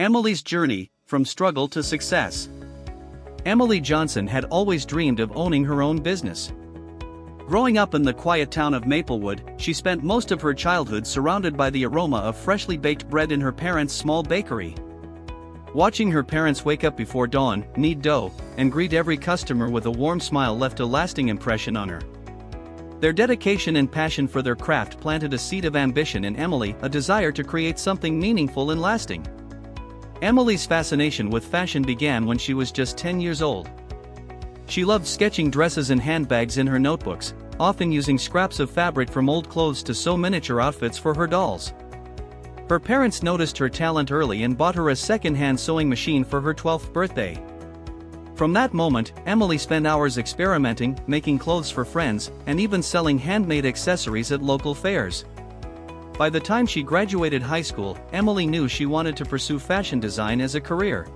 Emily's journey, from struggle to success. Emily Johnson had always dreamed of owning her own business. Growing up in the quiet town of Maplewood, she spent most of her childhood surrounded by the aroma of freshly baked bread in her parents' small bakery. Watching her parents wake up before dawn, knead dough, and greet every customer with a warm smile left a lasting impression on her. Their dedication and passion for their craft planted a seed of ambition in Emily, a desire to create something meaningful and lasting. Emily's fascination with fashion began when she was just 10 years old. She loved sketching dresses and handbags in her notebooks, often using scraps of fabric from old clothes to sew miniature outfits for her dolls. Her parents noticed her talent early and bought her a second-hand sewing machine for her 12th birthday. From that moment, Emily spent hours experimenting, making clothes for friends, and even selling handmade accessories at local fairs. By the time she graduated high school, Emily knew she wanted to pursue fashion design as a career.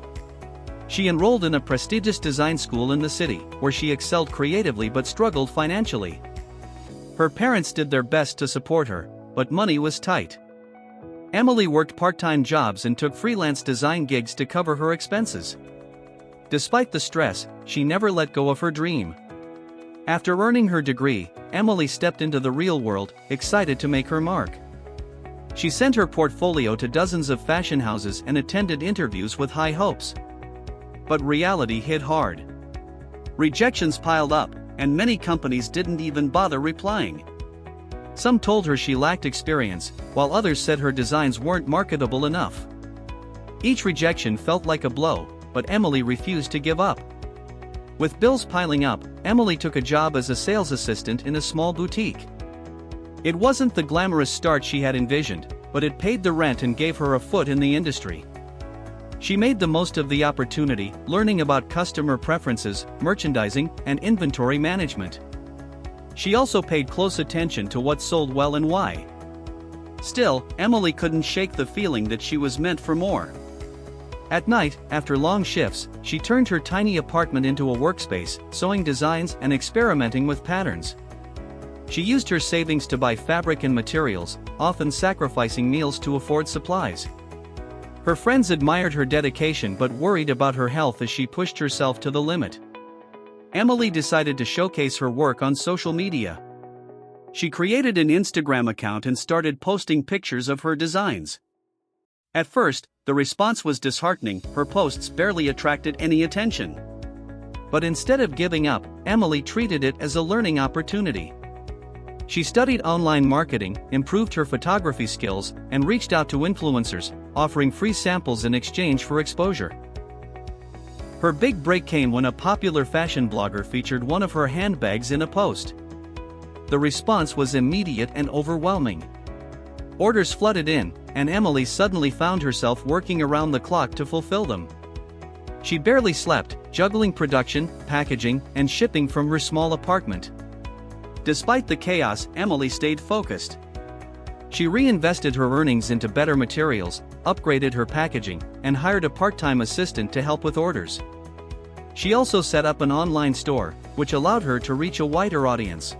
She enrolled in a prestigious design school in the city, where she excelled creatively but struggled financially. Her parents did their best to support her, but money was tight. Emily worked part-time jobs and took freelance design gigs to cover her expenses. Despite the stress, she never let go of her dream. After earning her degree, Emily stepped into the real world, excited to make her mark. She sent her portfolio to dozens of fashion houses and attended interviews with high hopes. But reality hit hard. Rejections piled up, and many companies didn't even bother replying. Some told her she lacked experience, while others said her designs weren't marketable enough. Each rejection felt like a blow, but Emily refused to give up. With bills piling up, Emily took a job as a sales assistant in a small boutique. It wasn't the glamorous start she had envisioned, but it paid the rent and gave her a foot in the industry. She made the most of the opportunity, learning about customer preferences, merchandising, and inventory management. She also paid close attention to what sold well and why. Still, Emily couldn't shake the feeling that she was meant for more. At night, after long shifts, she turned her tiny apartment into a workspace, sewing designs and experimenting with patterns. She used her savings to buy fabric and materials, often sacrificing meals to afford supplies. Her friends admired her dedication but worried about her health as she pushed herself to the limit. Emily decided to showcase her work on social media. She created an Instagram account and started posting pictures of her designs. At first, the response was disheartening. Her posts barely attracted any attention. But instead of giving up, Emily treated it as a learning opportunity. She studied online marketing, improved her photography skills, and reached out to influencers, offering free samples in exchange for exposure. Her big break came when a popular fashion blogger featured one of her handbags in a post. The response was immediate and overwhelming. Orders flooded in, and Emily suddenly found herself working around the clock to fulfill them. She barely slept, juggling production, packaging, and shipping from her small apartment. Despite the chaos, Emily stayed focused. She reinvested her earnings into better materials, upgraded her packaging, and hired a part-time assistant to help with orders. She also set up an online store, which allowed her to reach a wider audience.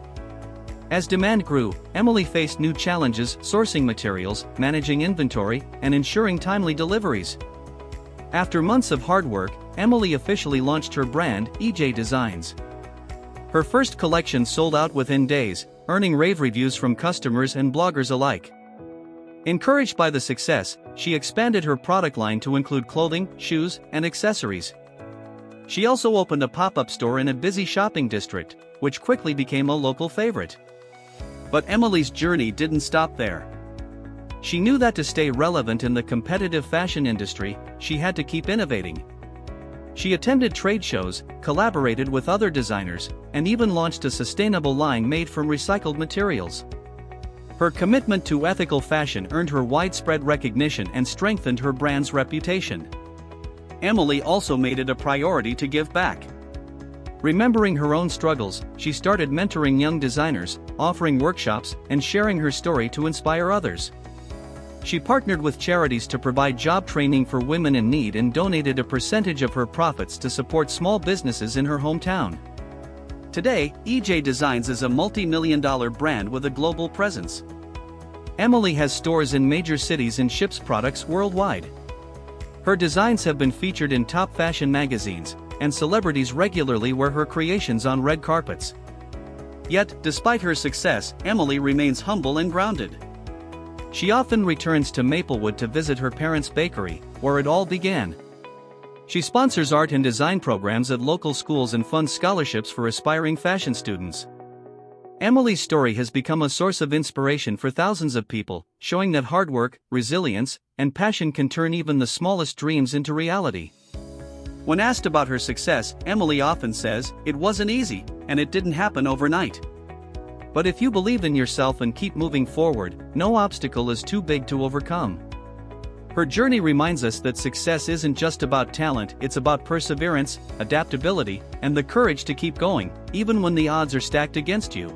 As demand grew, Emily faced new challenges: sourcing materials, managing inventory, and ensuring timely deliveries. After months of hard work, Emily officially launched her brand, EJ Designs. Her first collection sold out within days, earning rave reviews from customers and bloggers alike. Encouraged by the success, she expanded her product line to include clothing, shoes, and accessories. She also opened a pop-up store in a busy shopping district, which quickly became a local favorite. But Emily's journey didn't stop there. She knew that to stay relevant in the competitive fashion industry, she had to keep innovating. She attended trade shows, collaborated with other designers, and even launched a sustainable line made from recycled materials. Her commitment to ethical fashion earned her widespread recognition and strengthened her brand's reputation. Emily also made it a priority to give back. Remembering her own struggles, she started mentoring young designers, offering workshops, and sharing her story to inspire others. She partnered with charities to provide job training for women in need and donated a percentage of her profits to support small businesses in her hometown. Today, EJ Designs is a multi-million-dollar brand with a global presence. Emily has stores in major cities and ships products worldwide. Her designs have been featured in top fashion magazines, and celebrities regularly wear her creations on red carpets. Yet, despite her success, Emily remains humble and grounded. She often returns to Maplewood to visit her parents' bakery, where it all began. She sponsors art and design programs at local schools and funds scholarships for aspiring fashion students. Emily's story has become a source of inspiration for thousands of people, showing that hard work, resilience, and passion can turn even the smallest dreams into reality. When asked about her success, Emily often says, "It wasn't easy, and it didn't happen overnight. But if you believe in yourself and keep moving forward, no obstacle is too big to overcome." Her journey reminds us that success isn't just about talent, it's about perseverance, adaptability, and the courage to keep going, even when the odds are stacked against you.